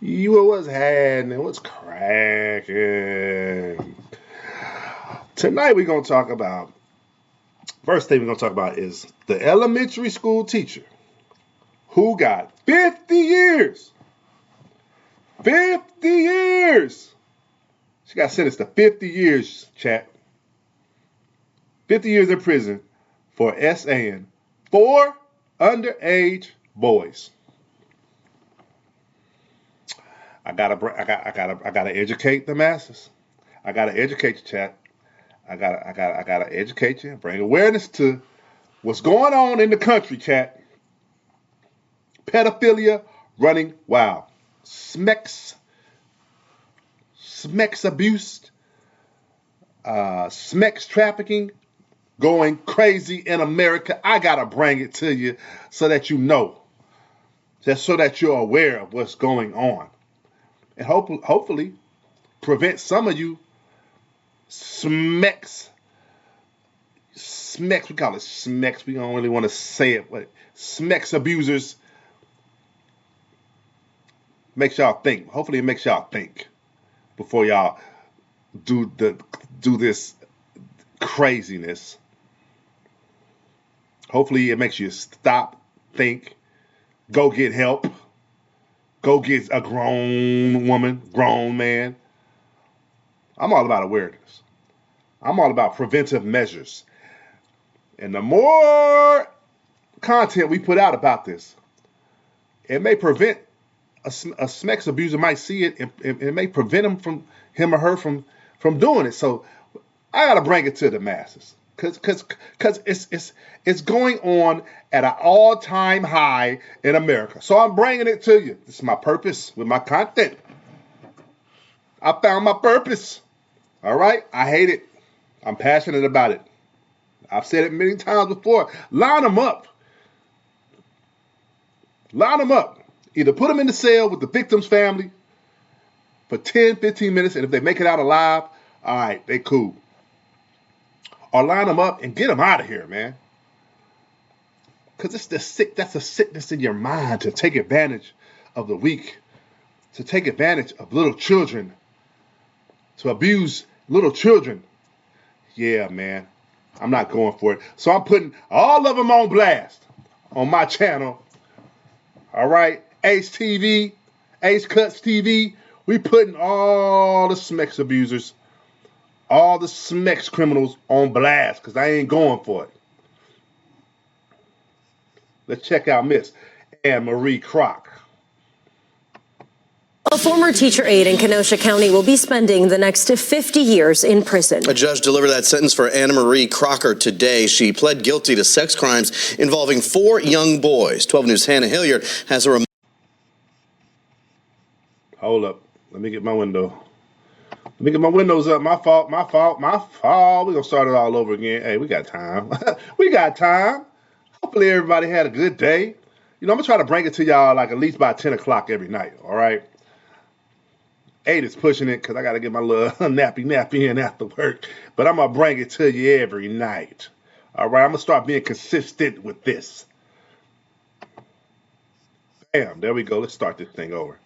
What's happening? What's cracking? Tonight we're going to talk about, first thing we're going to talk about is the elementary school teacher who got 50 years. 50 years. She got sentenced to 50 years, chat. 50 years in prison for SAing 4 underage boys. I gotta educate the masses. I gotta educate you, chat. I gotta educate you, bring awareness to what's going on in the country, chat. Pedophilia running wild. Smex abuse, Smex trafficking going crazy in America. I gotta bring it to you so that you know, just so that you're aware of what's going on. And hopefully prevent some of you Smex, we call it Smex, we don't really want to say it, but Smex abusers. Makes y'all think. Hopefully it makes y'all think before y'all do this craziness. Hopefully it makes you stop, think, go get help. Go get a grown woman, grown man. I'm all about awareness. I'm all about preventive measures. And the more content we put out about this, it may prevent a Smex abuser might see it, and it may prevent him or her from doing it. So I gotta bring it to the masses, cause it's going on at an all-time high in America. So I'm bringing it to you. This is my purpose with my content. I found my purpose. All right, I hate it. I'm passionate about it. I've said it many times before. Line them up. Line them up. Either put them in the cell with the victim's family for 10, 15 minutes, and if they make it out alive, all right, they cool. Or line them up and get them out of here, man. Because that's a sickness in your mind to take advantage of the weak, to take advantage of little children, to abuse little children. Yeah, man, I'm not going for it. So I'm putting all of them on blast on my channel. All right, AceTv, AceKutzTv, we putting all the Smex abusers, all the Smex criminals on blast because I ain't going for it. Let's check out Miss Anne-Marie Crock. A former teacher aide in Kenosha County will be spending the next 50 years in prison. A judge delivered that sentence for Anna-Marie Crocker today. She pled guilty to sex crimes involving 4 young boys. 12 News' Hannah Hilliard has a... Hold up. Let me get my window. Let me get my windows up. My fault. We're going to start it all over again. Hey, we got time. We got time. Hopefully everybody had a good day. You know, I'm going to try to bring it to y'all like at least by 10 o'clock every night, all right? 8 is pushing it because I got to get my little nappy in after work. But I'm going to bring it to you every night. All right, I'm going to start being consistent with this. Bam, there we go. Let's start this thing over.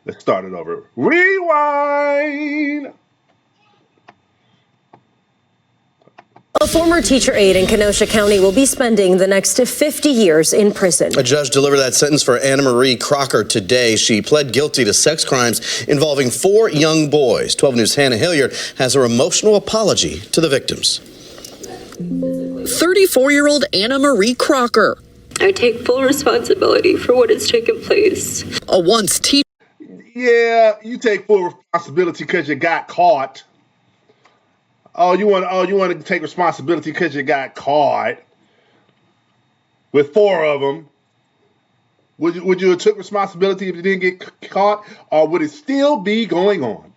Let's start it over. Rewind! A former teacher aide in Kenosha County will be spending the next 50 years in prison. A judge delivered that sentence for Anna-Marie Crocker today. She pled guilty to sex crimes involving 4 young boys. 12 News' Hannah Hilliard has her emotional apology to the victims. 34-year-old Anna-Marie Crocker. I take full responsibility for what has taken place. A once teacher. Yeah, you take full responsibility because you got caught. You want to take responsibility because you got caught with 4 of them. Would you have took responsibility if you didn't get caught, or would it still be going on?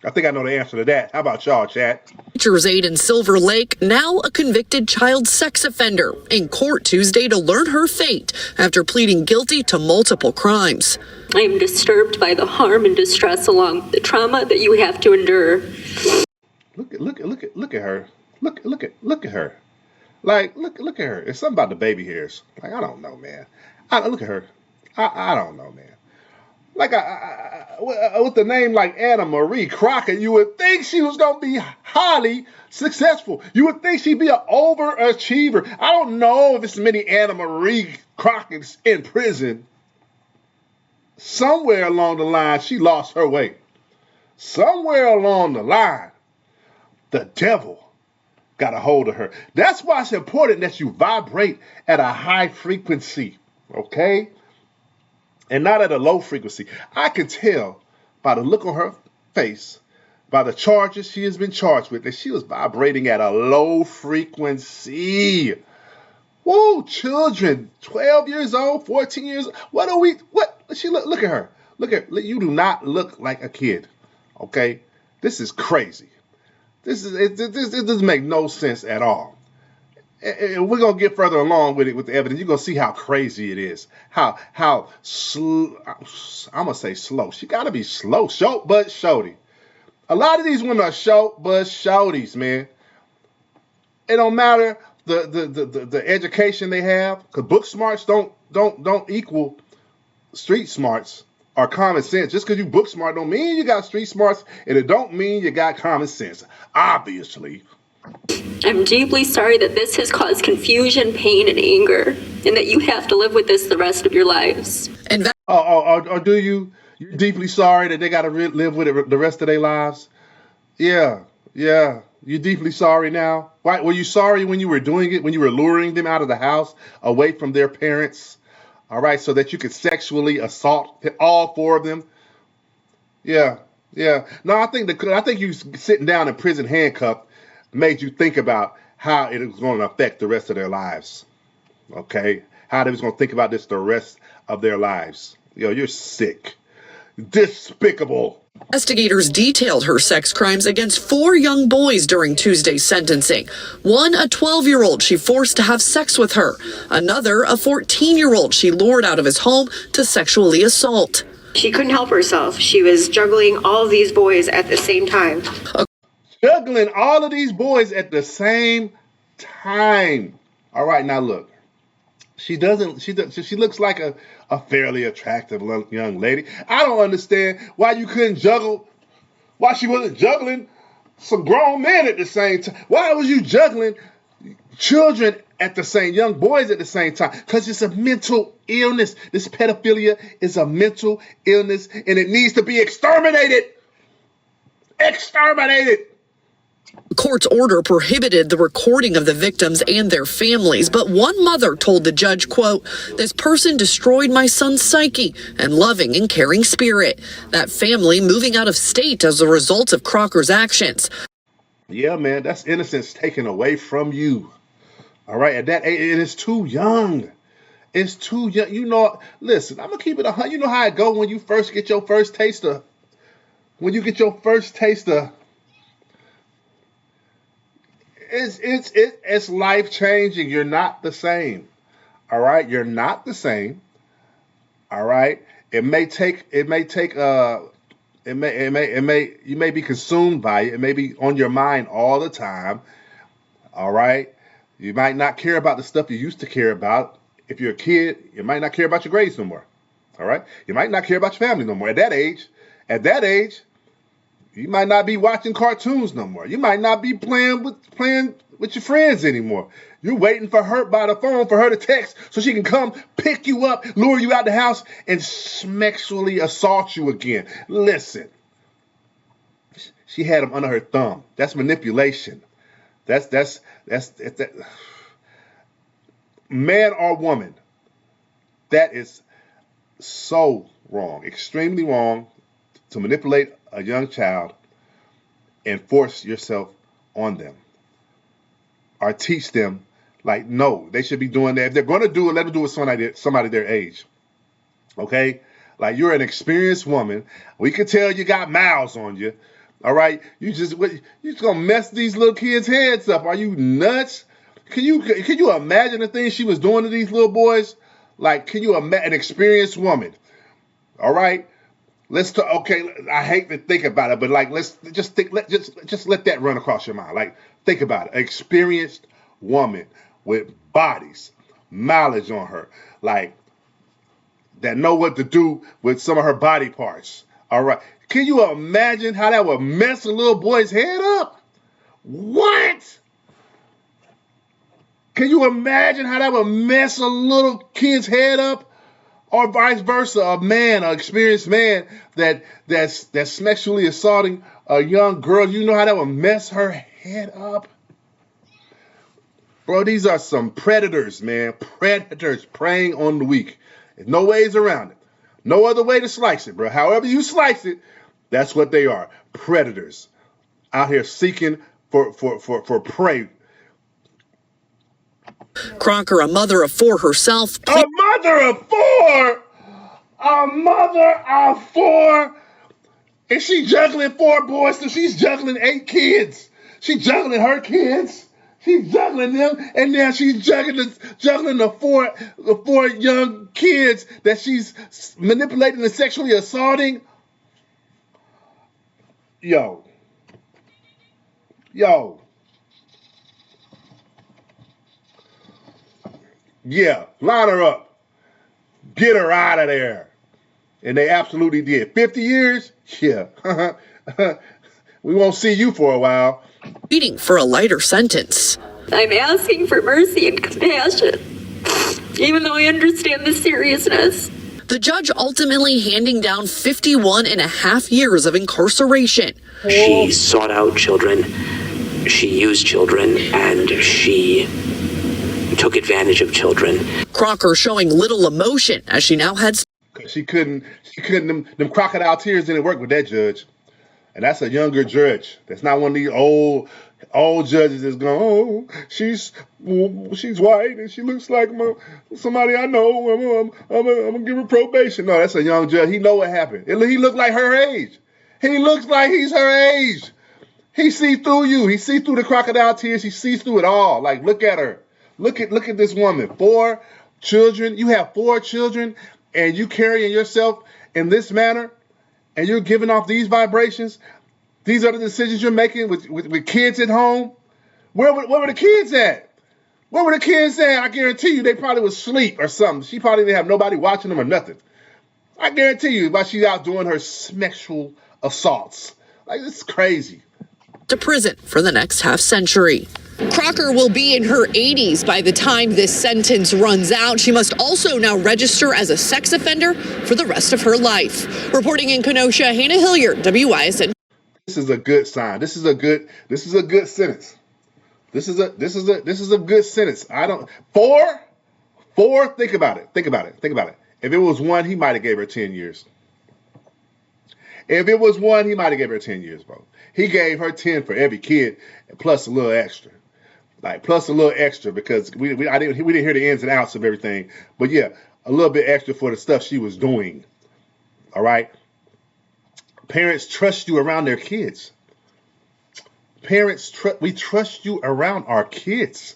I think I know the answer to that. How about y'all, chat? Teacher's aide in Silver Lake, now a convicted child sex offender, in court Tuesday to learn her fate after pleading guilty to multiple crimes. I am disturbed by the harm and distress along with the trauma that you have to endure. Look at her. Look at her. Like, look at her. It's something about the baby hairs. Like, I don't know, man. Look at her. I don't know, man. like with the name like Anna Marie Crocker, you would think she was going to be highly successful. You would think she'd be an overachiever. I don't know if there's many Anna Marie Crockers in prison. Somewhere along the line, she lost her way. Somewhere along the line, the devil got a hold of her. That's why it's important that you vibrate at a high frequency, okay? And not at a low frequency. I can tell by the look on her face, by the charges she has been charged with, that she was vibrating at a low frequency. Woo, children, 12 years old, 14 years old. What? Look at her. You do not look like a kid, okay? This is crazy. This doesn't make no sense at all. And we're gonna get further along with it with the evidence. You're gonna see how crazy it is. How slow. I'm gonna say slow. She gotta be slow. Short but shorty. A lot of these women are short but shorties, man. It don't matter the education they have, because book smarts don't equal street smarts or common sense. Just because you book smart don't mean you got street smarts, and it don't mean you got common sense. Obviously. I'm deeply sorry that this has caused confusion, pain, and anger, and that you have to live with this the rest of your lives. Or do you? You're deeply sorry that they got to live with it the rest of their lives? Yeah. You're deeply sorry now. Why were you sorry when you were doing it? When you were luring them out of the house, away from their parents? All right, so that you could sexually assault all four of them. Yeah. No, I think you sitting down in prison handcuffed made you think about how it was going to affect the rest of their lives. Okay, how they was going to think about this the rest of their lives. You're sick, despicable. Investigators detailed her sex crimes against 4 young boys during Tuesday's sentencing. One, a 12-year-old she forced to have sex with her. Another, a 14-year-old she lured out of his home to sexually assault. She couldn't help herself. She was juggling all of these boys at the same time. Juggling all of these boys at the same time. All right, now look. She looks like a fairly attractive young lady. I don't understand why you couldn't juggle, why she wasn't juggling some grown men at the same time. Why was you juggling children young boys at the same time? Because it's a mental illness. This pedophilia is a mental illness, and it needs to be exterminated. Exterminated. The court's order prohibited the recording of the victims and their families, but one mother told the judge, quote, "This person destroyed my son's psyche and loving and caring spirit." That family moving out of state as a result of Crocker's actions. Yeah, man, that's innocence taken away from you. All right, at that age, it is too young. It's too young. Listen, I'm going to keep it 100. You know how it go when you first get your first taste of, it's life changing. You're not the same. All right, you're not the same. All right, you may be consumed by it. It may be on your mind all the time. All right, you might not care about the stuff you used to care about. If you're a kid, you might not care about your grades no more. All right, you might not care about your family no more. At that age, you might not be watching cartoons no more. You might not be playing with your friends anymore. You're waiting for her by the phone for her to text so she can come pick you up, lure you out the house, and smexually assault you again. Listen, she had him under her thumb. That's manipulation. That's man or woman. That is so wrong, extremely wrong, to manipulate a young child and force yourself on them or teach them, like, no, they should be doing that. If they're going to do it, let them do it with somebody their age. Okay? Like, you're an experienced woman. We can tell you got miles on you. All right? You're just going to mess these little kids' heads up. Are you nuts? Can you imagine the things she was doing to these little boys? Like, can you imagine an experienced woman? All right? Let's talk. Okay, I hate to think about it, but like, let's just think. Just let that run across your mind. Like, think about it. Experienced woman with bodies, mileage on her. Like, that know what to do with some of her body parts. All right. Can you imagine how that would mess a little boy's head up? What? Can you imagine how that would mess a little kid's head up? Or vice versa, a man, an experienced man that's sexually assaulting a young girl, you know how that would mess her head up? Bro, these are some predators, man. Predators preying on the weak. There's no ways around it. No other way to slice it, bro. However you slice it, that's what they are. Predators out here seeking for prey. Crocker, a mother of 4 herself. A mother of 4! A mother of 4! And she's juggling 4 boys, so she's juggling 8 kids. She's juggling her kids. She's juggling them, and now she's juggling the four young kids that she's manipulating and sexually assaulting. Yo. Yeah, line her up. Get her out of there. And they absolutely did. 50 years? Yeah. We won't see you for a while. Pleading for a lighter sentence. I'm asking for mercy and compassion, even though I understand the seriousness. The judge ultimately handing down 51 and a half years of incarceration. She sought out children, she used children, and she took advantage of children. Crocker showing little emotion as she now heads. She couldn't, them crocodile tears didn't work with that judge. And that's a younger judge. That's not one of these old judges that's going, oh, she's white and she looks like somebody I know. I'm gonna give her probation. No, that's a young judge. He know what happened. He looked like her age. He looks like he's her age. He see through you. He see through the crocodile tears. He sees through it all. Like, look at her. Look at this woman. 4 children. You have 4 children, and you carrying yourself in this manner. And you're giving off these vibrations. These are the decisions you're making with kids at home. Where were the kids at? Where were the kids at? I guarantee you they probably was asleep or something. She probably didn't have nobody watching them or nothing. I guarantee you while she's out doing her sexual assaults. Like, it's crazy. To prison for the next half century. Crocker will be in her 80s by the time this sentence runs out. She must also now register as a sex offender for the rest of her life. Reporting in Kenosha, Hannah Hilliard, WISN. This is a good sign. This is a good sentence. This is a good sentence. Four, think about it. If it was 1, he might have gave her 10 years. If it was 1, he might have gave her 10 years, bro. He gave her 10 for every kid, plus a little extra. Because we didn't hear the ins and outs of everything. But yeah, a little bit extra for the stuff she was doing. All right? Parents trust you around their kids. We trust you around our kids.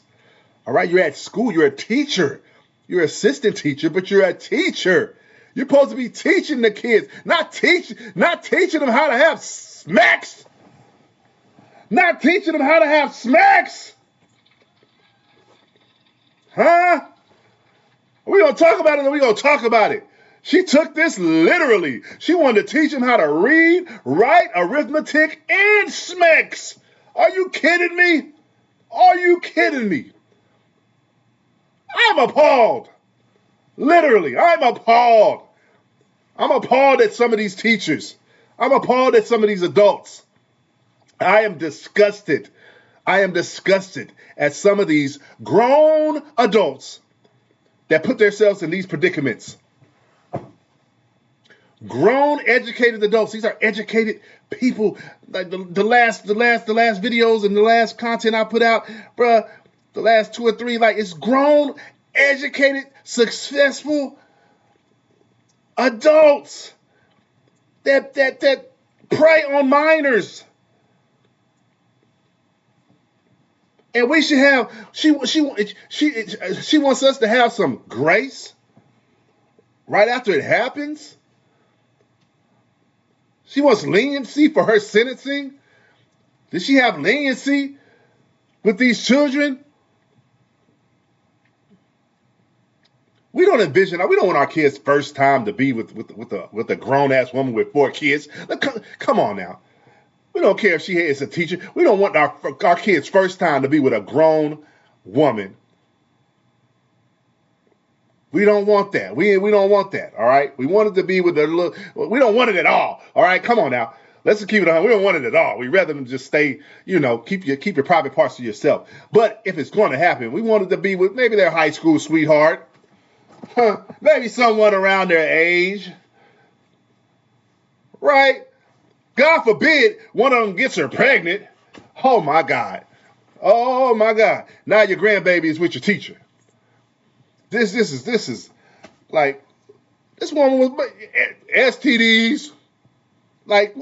All right? You're at school. You're a teacher. You're an assistant teacher, but you're a teacher. You're supposed to be teaching the kids, not teaching them how to have smacks. Not teaching them how to have smacks. Huh? We're going to talk about it, and we're going to talk about it. She took this literally. She wanted to teach them how to read, write, arithmetic, and smacks. Are you kidding me? I'm appalled. Literally, I'm appalled. I'm appalled at some of these teachers. I'm appalled at some of these adults. I am disgusted at some of these grown adults that put themselves in these predicaments. Grown, educated adults. These are educated people. Like the last videos and the last content I put out, bruh, the last 2 or 3, like, it's grown, educated, successful adults that prey on minors. And we should have, she wants us to have some grace right after it happens. She wants leniency for her sentencing. Did she have leniency with these children? We don't envision. We don't want our kids' first time to be with a grown ass woman with 4 kids. Come on now. We don't care if she is a teacher. We don't want our kids' first time to be with a grown woman. We don't want that. We don't want that. All right. We want it to be with a little. We don't want it at all. All right. Come on now. Let's just keep it on. We don't want it at all. We rather than just stay. Keep your private parts to yourself. But if it's going to happen, we want it to be with maybe their high school sweetheart. Maybe someone around their age. Right. God forbid one of them gets her pregnant. Oh my God. Oh my God. Now your grandbaby is with your teacher. This is like, this woman was STDs. Like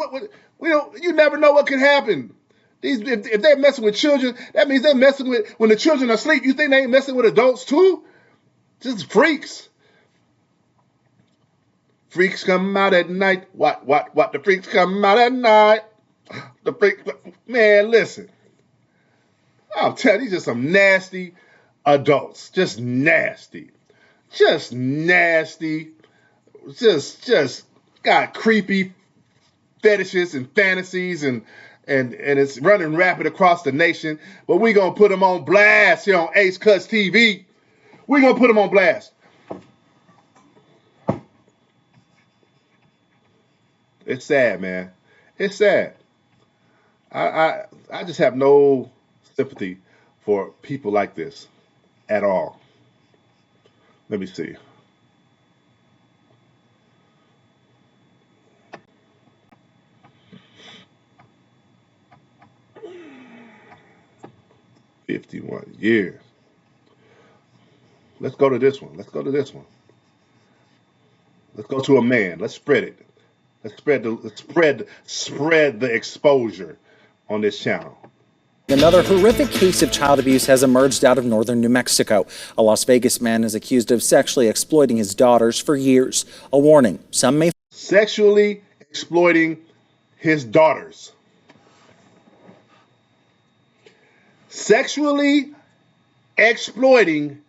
you never know what can happen. If they're messing with children, that means they're messing with, when the children are asleep, you think they ain't messing with adults too? Just freaks. Freaks come out at night. What? The freaks come out at night. The freaks, man, listen. I'll tell you, these are some nasty adults. Just nasty. Just nasty. Just got creepy fetishes and fantasies and it's running rapid across the nation. But we're going to put them on blast here on AceKutzTv. We're going to put them on blast. It's sad, man. It's sad. I just have no sympathy for people like this at all. Let me see. "51 years. Let's go to this one. Let's go to a man. Let's spread it. Let's spread the exposure on this channel. Another horrific case of child abuse has emerged out of northern New Mexico. A Las Vegas man is accused of sexually exploiting his daughters for years. A warning, some may... Sexually exploiting his daughters. Sexually exploiting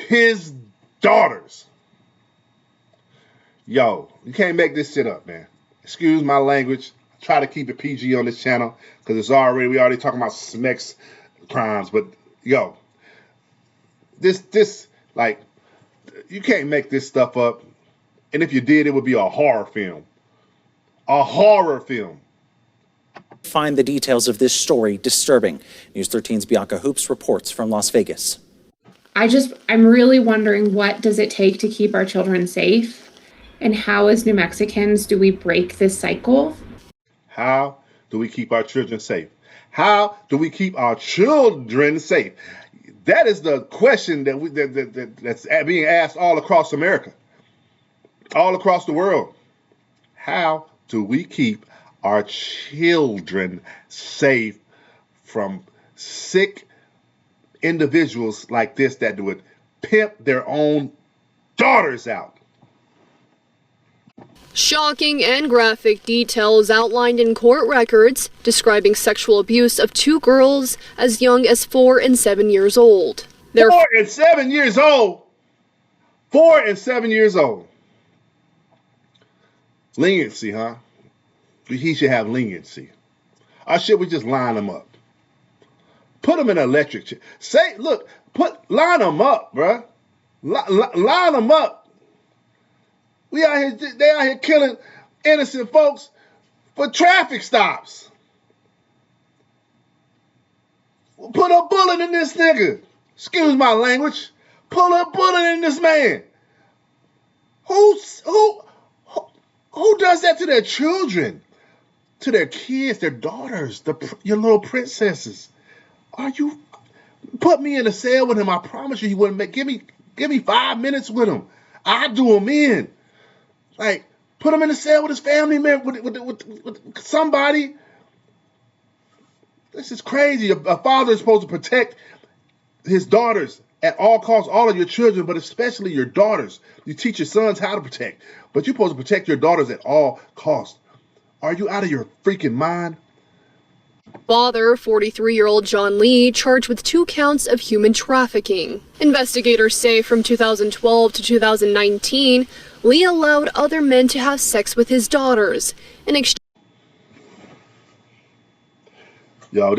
his daughters. Yo, you can't make this shit up, man. Excuse my language. I try to keep it PG on this channel because we already talking about Smex crimes. But yo, this like, you can't make this stuff up. And if you did, it would be a horror film. A horror film. Find the details of this story disturbing. News 13's Bianca Hoops reports from Las Vegas. I'm really wondering, what does it take to keep our children safe? And how, as New Mexicans, do we break this cycle? How do we keep our children safe? How do we keep our children safe? That is the question that's being asked all across America, all across the world. How do we keep our children safe from sick individuals like this that would pimp their own daughters out? Shocking and graphic details outlined in court records describing sexual abuse of 2 girls as young as 4 and 7 years old. 4 and 7 years old. 4 and 7 years old. Leniency, huh? He should have leniency. Or should we just line them up? Put them in an electric chair. Line them up, bruh. Line them up. They out here killing innocent folks for traffic stops. Put a bullet in this nigga. Excuse my language. Pull a bullet in this man. Who does that to their children, to their kids, their daughters, your little princesses? Put me in a cell with him? I promise you, he wouldn't give me 5 minutes with him. I'd do him in. Like, put him in a cell with his family, man, with somebody. This is crazy. A father is supposed to protect his daughters at all costs, all of your children, but especially your daughters. You teach your sons how to protect, but you're supposed to protect your daughters at all costs. Are you out of your freaking mind? Father, 43-year-old John Lee, charged with 2 counts of human trafficking. Investigators say from 2012 to 2019, Lee allowed other men to have sex with his daughters in exchange. Yo, I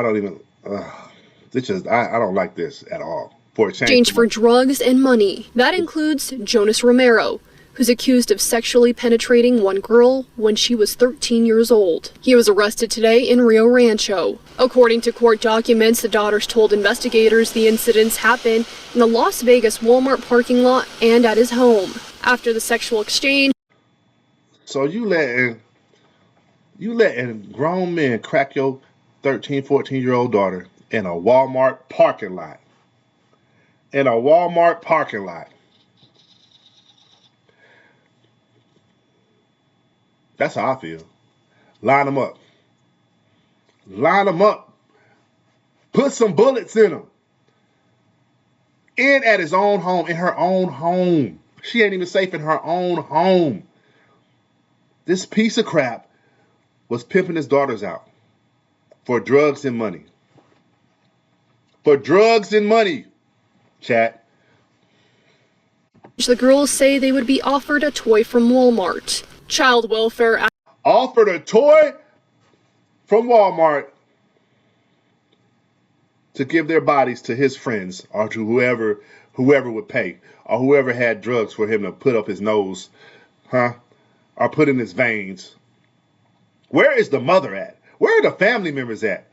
don't even. I don't like this at all. For Exchange for drugs and money. That includes Jonas Romero, who's accused of sexually penetrating one girl when she was 13 years old. He was arrested today in Rio Rancho. According to court documents, the daughters told investigators the incidents happened in the Las Vegas Walmart parking lot and at his home. After the sexual exchange, so you letting grown men crack your 13, 14-year-old daughter in a Walmart parking lot. In a Walmart parking lot. That's how I feel. Line them up. Line them up. Put some bullets in them. In at his own home, in her own home. She ain't even safe in her own home. This piece of crap was pimping his daughters out for drugs and money. For drugs and money, chat. the girls say they would be offered a toy from Walmart. Child welfare offered a toy from Walmart to give their bodies to his friends or to whoever would pay, or whoever had drugs for him to put up his nose, or put in his veins. Where is the mother at? Where are the family members at?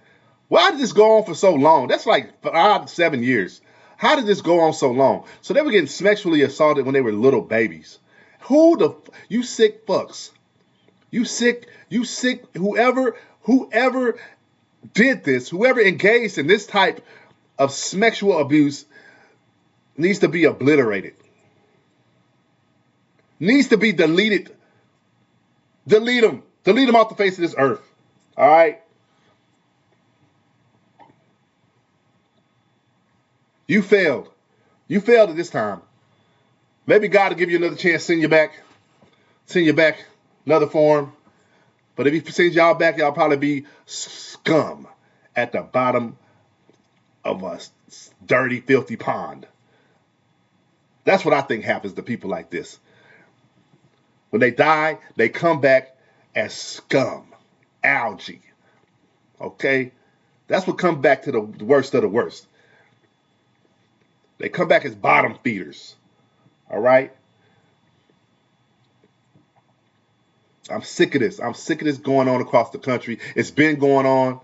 Why did this go on for so long? That's like 5 to 7 years. How did this go on so long? So they were getting sexually assaulted when they were little babies. You sick fucks. You sick, whoever did this, whoever engaged in this type of sexual abuse needs to be obliterated. Needs to be deleted. Delete them. Delete them off the face of this earth. All right? You failed. You failed at this time. Maybe God will give you another chance, send you back, another form. But if he sends y'all back, y'all probably be scum at the bottom of a dirty, filthy pond. That's what I think happens to people like this. When they die, they come back as scum, algae. Okay? That's what comes back to the worst of the worst. They come back as bottom feeders. All right? I'm sick of this. I'm sick of this going on across the country. It's been going on.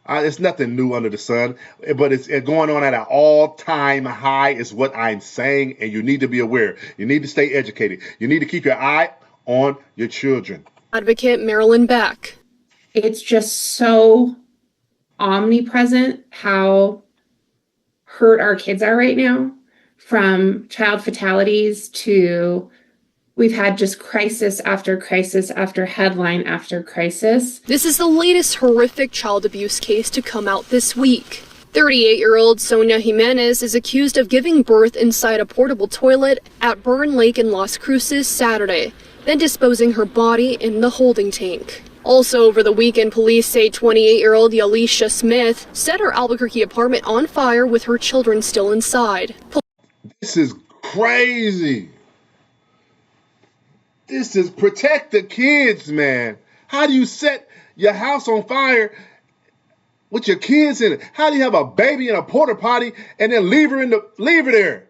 It's nothing new under the sun, but it's going on at an all-time high is what I'm saying, and you need to be aware. You need to stay educated. You need to keep your eye on your children. Advocate Marilyn Beck. It's just so omnipresent how hurt our kids are right now, from child fatalities to we've had just crisis after crisis after headline after crisis. This is the latest horrific child abuse case to come out this week. 38-year-old Sonia Jimenez is accused of giving birth inside a portable toilet at Burn Lake in Las Cruces Saturday, then disposing her body in the holding tank. Also over the weekend, police say 28-year-old Yalisha Smith set her Albuquerque apartment on fire with her children still inside. This is crazy. This is protect the kids, man. How do you set your house on fire with your kids in it? How do you have a baby in a porta potty and then leave her there?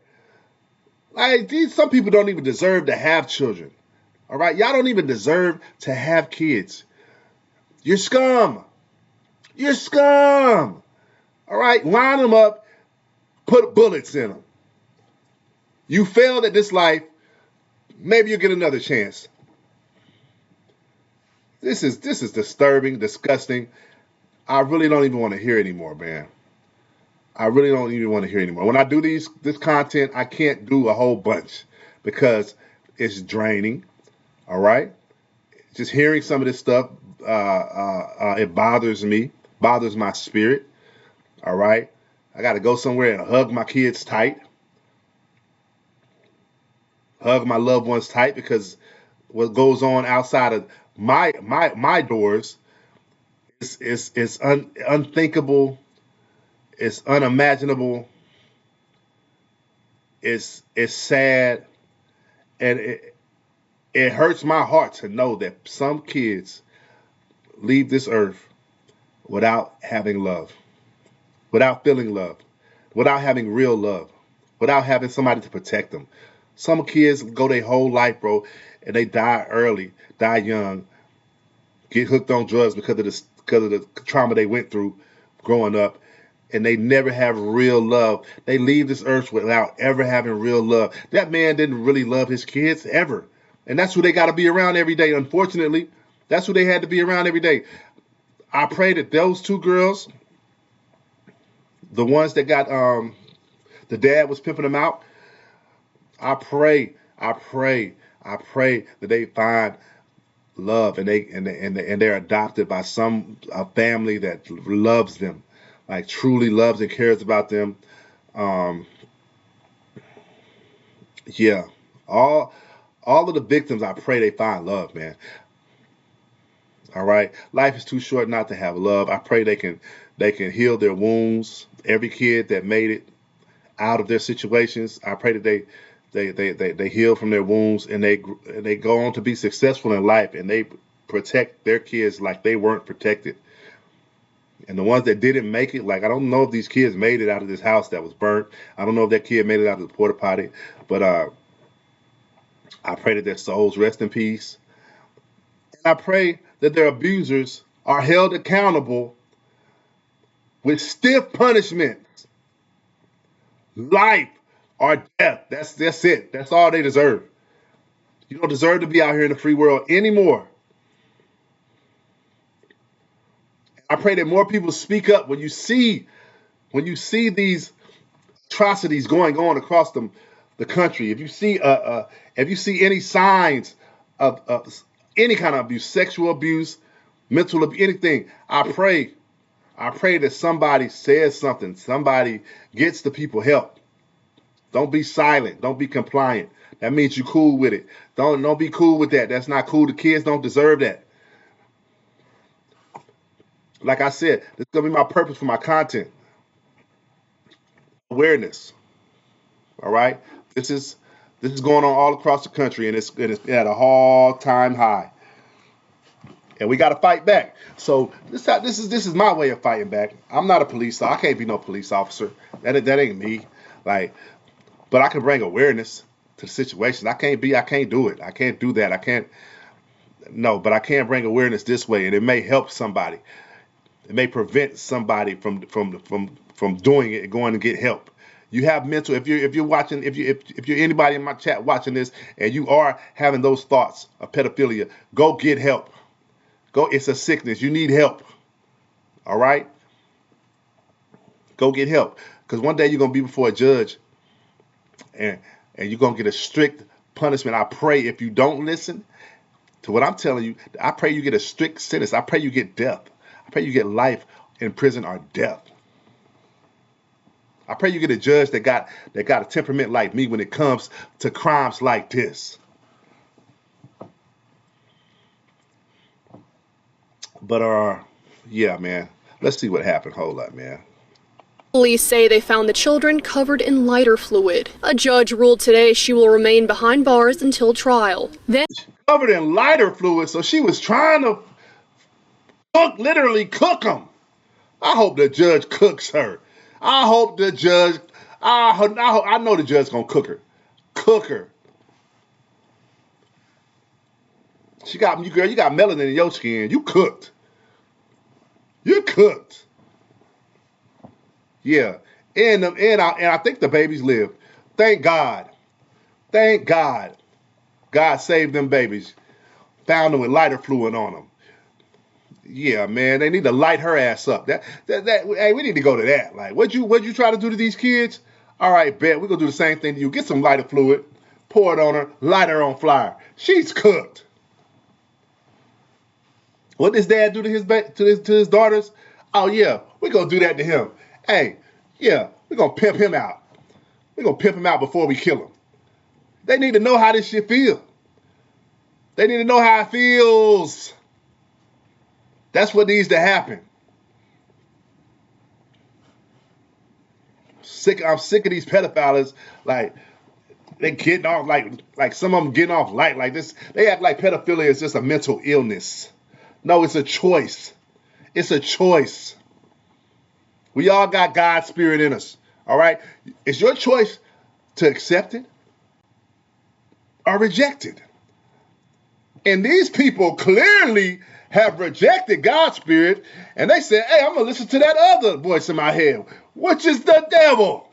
Like, some people don't even deserve to have children. All right, y'all don't even deserve to have kids. You're scum. You're scum. All right, line them up, put bullets in them. You failed at this life. Maybe you'll get another chance. This is disturbing, disgusting. I really don't even want to hear anymore, man. I really don't even want to hear anymore. When I do this content, I can't do a whole bunch because it's draining. All right? Just hearing some of this stuff, it bothers me, bothers my spirit. All right? I got to go somewhere and hug my kids tight. Hug my loved ones tight, because what goes on outside of my doors It's unthinkable. It's unimaginable. It's sad, and it hurts my heart to know that some kids leave this earth without having love, without feeling love, without having real love, without having somebody to protect them. Some kids go their whole life, bro, and they die early, die young, get hooked on drugs because of the trauma they went through growing up, and they never have real love. They leave this earth without ever having real love. That man didn't really love his kids ever, and that's who they got to be around every day. Unfortunately, that's who they had to be around every day. I pray that those two girls, the ones that got the dad was pimping them out, I pray that they find love and they're adopted by some a family that loves them, like truly loves and cares about them. Yeah, all of the victims, I pray they find love, man. All right, life is too short not to have love. I pray they can heal their wounds. Every kid that made it out of their situations, I pray that they heal from their wounds, and they go on to be successful in life, and they protect their kids like they weren't protected. And the ones that didn't make it, like, I don't know if these kids made it out of this house that was burnt. I don't know if that kid made it out of the porta potty, but I pray that their souls rest in peace. And I pray that their abusers are held accountable with stiff punishments, life or death. That's it. That's all they deserve. You don't deserve to be out here in the free world anymore. I pray that more people speak up when you see these atrocities going on across the country. If you see any signs of any kind of abuse, sexual abuse, mental abuse, anything, I pray that somebody says something. Somebody gets the people help. Don't be silent. Don't be compliant. That means you're cool with it. Don't be cool with that. That's not cool. The kids don't deserve that. Like I said, this is gonna be my purpose for my content. Awareness. All right. This is going on all across the country, and it's at a all-time high. And we got to fight back. So this is my way of fighting back. I'm not a police officer. I can't be no police officer. That ain't me. Like, but I can bring awareness to the situation. I can't do it. I can't do that. But I can bring awareness this way, and it may help somebody. It may prevent somebody from doing it and going to get help. You have mental. If you're watching, if you're anybody in my chat watching this, and you are having those thoughts of pedophilia, go get help. Go. It's a sickness. You need help. All right. Go get help, because one day you're gonna be before a judge, and you're gonna get a strict punishment. I pray if you don't listen to what I'm telling you, I pray you get a strict sentence. I pray you get death. I pray you get life in prison or death. I pray you get a judge that got a temperament like me when it comes to crimes like this. But yeah, man. Let's see what happened. Hold up, man. Police say they found the children covered in lighter fluid. A judge ruled today she will remain behind bars until trial. Then Covered in lighter fluid, so she was trying to literally cook them. I hope the judge cooks her. I hope the judge. I know the judge's gonna cook her. Cook her. You got melanin in your skin. You cooked. You cooked. Yeah, and I think the babies lived. Thank God. Thank God. God saved them babies. Found them with lighter fluid on them. Yeah, man, they need to light her ass up. Hey, we need to go to that. Like, what'd you try to do to these kids? All right, bet we're gonna do the same thing to you. Get some lighter fluid, pour it on her, light her on fire. She's cooked. What does dad do to his daughters? Oh yeah, we're gonna do that to him. Hey, yeah, we're gonna pimp him out. We're gonna pimp him out before we kill him. They need to know how this shit feels. They need to know how it feels. That's what needs to happen. I'm sick of these pedophiles. Like, they getting off like some of them getting off light like this. They act like pedophilia is just a mental illness. No, it's a choice. It's a choice. We all got God's spirit in us. All right? It's your choice to accept it or reject it. And these people clearly have rejected God's spirit, and they said, hey, I'm going to listen to that other voice in my head, which is the devil.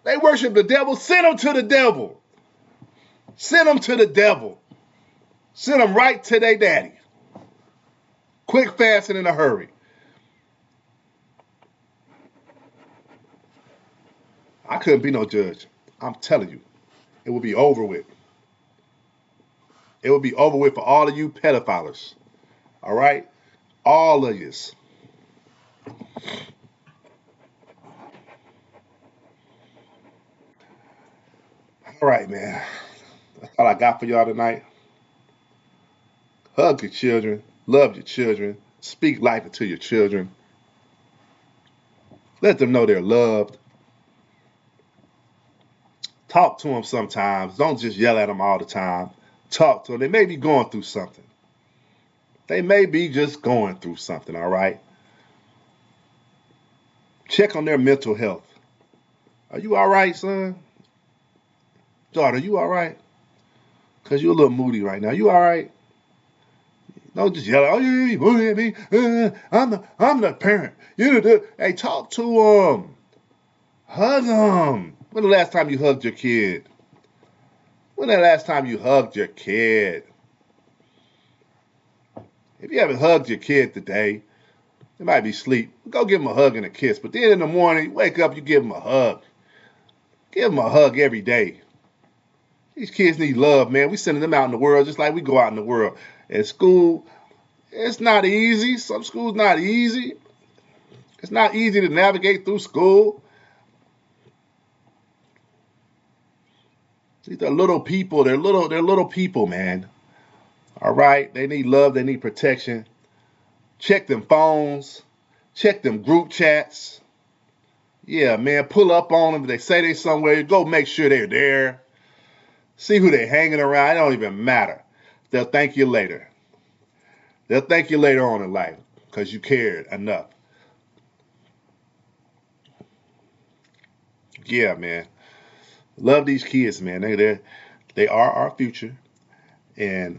They worship the devil. Send them to the devil. Send them to the devil. Send them right to their daddy. Quick, fast, and in a hurry. I couldn't be no judge. I'm telling you, it would be over with. It would be over with for all of you pedophiles. All right? All of yous. All right, man. That's all I got for y'all tonight. Hug your children. Love your children. Speak life into your children. Let them know they're loved. Talk to them sometimes. Don't just yell at them all the time. Talk to them. They may be going through something. They may be just going through something, all right? Check on their mental health. Are you all right, son? Daughter, you all right? Because you're a little moody right now. You all right? Don't just yell, oh, you moody at me. I'm the parent. Hey, talk to them. Hug them. When the last time you hugged your kid? When the last time you hugged your kid? If you haven't hugged your kid today, they might be asleep. Go give them a hug and a kiss. But then in the morning, you wake up, you give them a hug. Give them a hug every day. These kids need love, man. We sending them out in the world just like we go out in the world. At school, it's not easy. Some schools not easy. It's not easy to navigate through school. These are little people. They're little people, man. All right? They need love. They need protection. Check them phones. Check them group chats. Yeah, man. Pull up on them. If they say they're somewhere, go make sure they're there. See who they're hanging around. It don't even matter. They'll thank you later. They'll thank you later on in life because you cared enough. Yeah, man. Love these kids, man. They are our future. And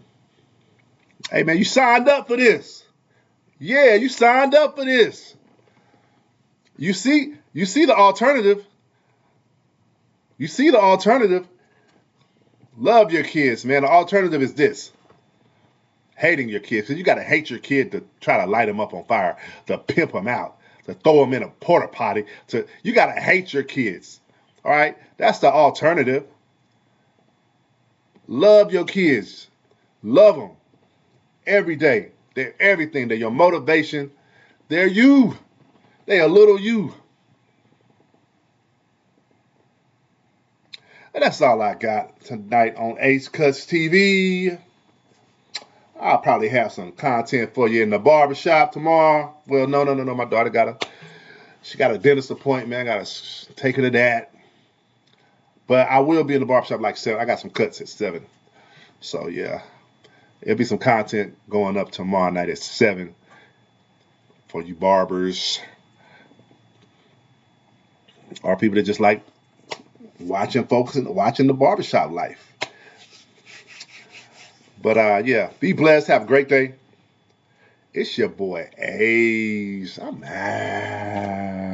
hey, man, you signed up for this. Yeah, you signed up for this. You see the alternative. You see the alternative. Love your kids, man. The alternative is this. Hating your kids. Because you got to hate your kid to try to light them up on fire, to pimp them out, to throw them in a porta potty. You got to hate your kids. All right? That's the alternative. Love your kids. Love them every day. They're everything. They're your motivation. They're you. They're a little you. And that's all I got tonight on AceKutzTv. I'll probably have some content for you in the barbershop tomorrow. Well, no. My daughter got a dentist appointment. I got to take her to that. But I will be in the barbershop like 7. I got some cuts at 7. So, yeah. There'll be some content going up tomorrow night at 7 for you barbers or people that just like watching the barbershop life. But, yeah, be blessed. Have a great day. It's your boy, Ace. I'm out.